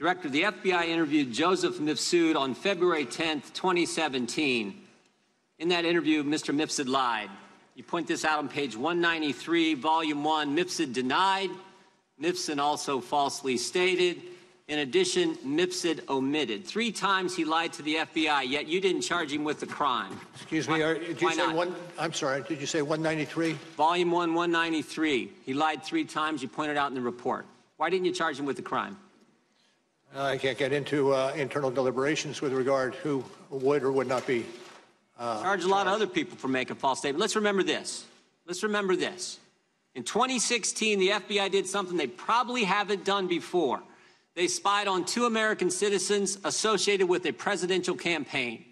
Director, the FBI interviewed Joseph Mifsud on February 10th, 2017. In that interview, Mr. Mifsud lied. You point this out on page 193, volume 1. Mifsud denied. Mifsud also falsely stated. In addition, Mifsud omitted. 3 times he lied to the FBI, yet you didn't charge him with the crime. Excuse me, did you say one? I'm sorry, did you say 193? Volume 1, 193. He lied 3 times. You pointed out in the report. Why didn't you charge him with the crime? I can't get into internal deliberations with regard who would or would not be charged a lot of other people for making false statements. Let's remember this. Let's remember this. In 2016, the FBI did something they probably haven't done before. They spied on 2 American citizens associated with a presidential campaign,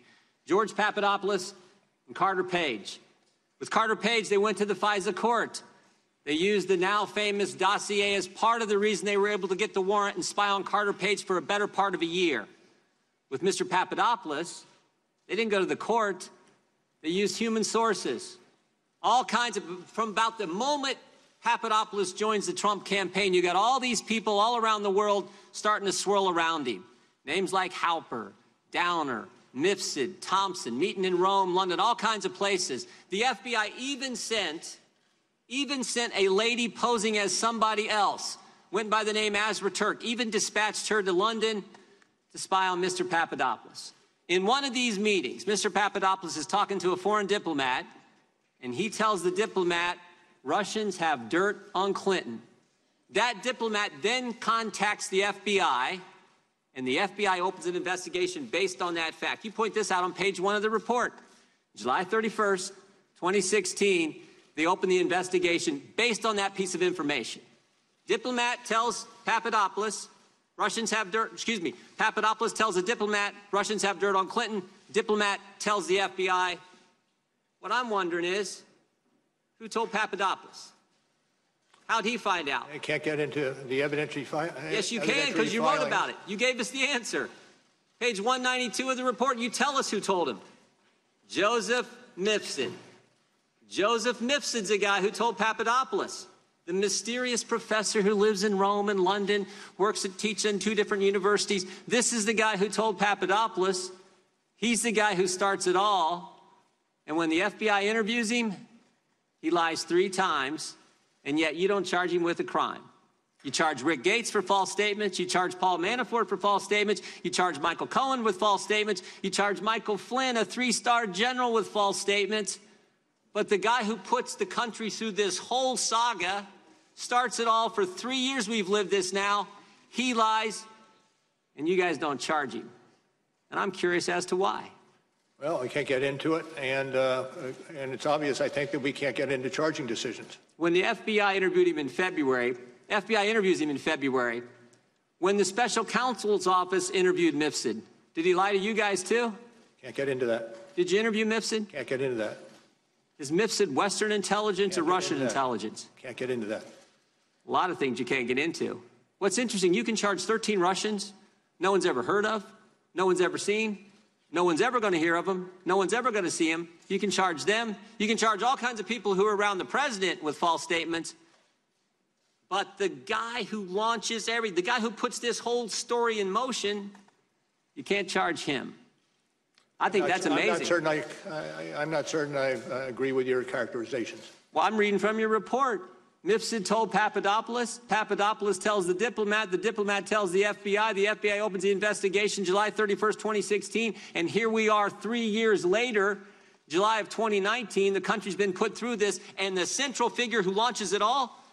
George Papadopoulos and Carter Page. With Carter Page, they went to the FISA court. They used the now famous dossier as part of the reason they were able to get the warrant and spy on Carter Page for a better part of a year. With Mr. Papadopoulos, they didn't go to the court. They used human sources. All kinds of, from about the moment Papadopoulos joins the Trump campaign, you got all these people all around the world starting to swirl around him. Names like Halper, Downer, Mifsud, Thompson, meeting in Rome, London, all kinds of places. The FBI even sent a lady posing as somebody else, went by the name Azra Turk, even dispatched her to London to spy on Mr. Papadopoulos. In one of these meetings, Mr. Papadopoulos is talking to a foreign diplomat, and he tells the diplomat, Russians have dirt on Clinton. That diplomat then contacts the FBI, and the FBI opens an investigation based on that fact. You point this out on page 1 of the report. July 31st, 2016, they open the investigation based on that piece of information. Diplomat tells Papadopoulos, Russians have dirt, Papadopoulos tells a diplomat, Russians have dirt on Clinton. Diplomat tells the FBI. What I'm wondering is, who told Papadopoulos? How'd he find out? I can't get into the evidentiary file. Yes, you can, because you wrote about it. You gave us the answer. Page 192 of the report, you tell us who told him. Joseph Mifsud. Joseph Mifsud's the guy who told Papadopoulos. The mysterious professor who lives in Rome and London, teaches in 2 different universities. This is the guy who told Papadopoulos. He's the guy who starts it all. And when the FBI interviews him, he lies 3 times, and yet you don't charge him with a crime. You charge Rick Gates for false statements. You charge Paul Manafort for false statements. You charge Michael Cohen with false statements. You charge Michael Flynn, a 3-star general, with false statements. But the guy who puts the country through this whole saga, starts it all for 3 years we've lived this now, he lies, and you guys don't charge him. And I'm curious as to why. Well, I can't get into it, and it's obvious, I think, that we can't get into charging decisions. When the FBI interviewed him in February, FBI interviews him in February, when the special counsel's office interviewed Mifsud, did he lie to you guys too? Can't get into that. Did you interview Mifsud? Can't get into that. Is Mifsud Western intelligence or Russian intelligence? Can't get into that. A lot of things you can't get into. What's interesting, you can charge 13 Russians no one's ever heard of, no one's ever seen, no one's ever going to hear of them, no one's ever going to see them. You can charge them. You can charge all kinds of people who are around the president with false statements. But the guy who launches the guy who puts this whole story in motion, you can't charge him. I think that's amazing. I'm not certain I agree with your characterizations. Well, I'm reading from your report. Mifsud told Papadopoulos. Papadopoulos tells the diplomat tells the FBI opens the investigation July 31st, 2016, and here we are 3 years later, July of 2019, the country's been put through this, and the central figure who launches it all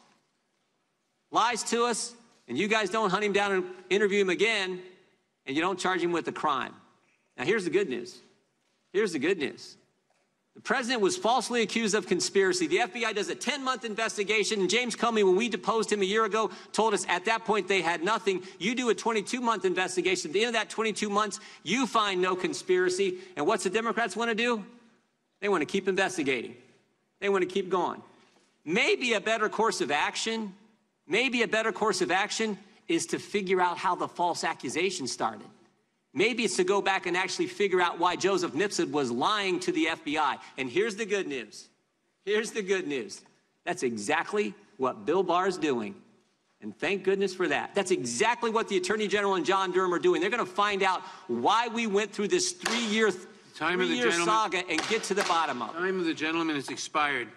lies to us, and you guys don't hunt him down and interview him again, and you don't charge him with a crime. Now, here's the good news. Here's the good news. The president was falsely accused of conspiracy. The FBI does a 10-month investigation, and James Comey, when we deposed him a year ago, told us at that point they had nothing. You do a 22-month investigation. At the end of that 22 months, you find no conspiracy. And what's the Democrats want to do? They want to keep investigating. They want to keep going. Maybe a better course of action is to figure out how the false accusation started. Maybe it's to go back and actually figure out why Joseph Mifsud was lying to the FBI. And here's the good news. Here's the good news. That's exactly what Bill Barr is doing. And thank goodness for that. That's exactly what the Attorney General and John Durham are doing. They're going to find out why we went through this three-year saga and get to the bottom of it. Time of the gentleman has expired.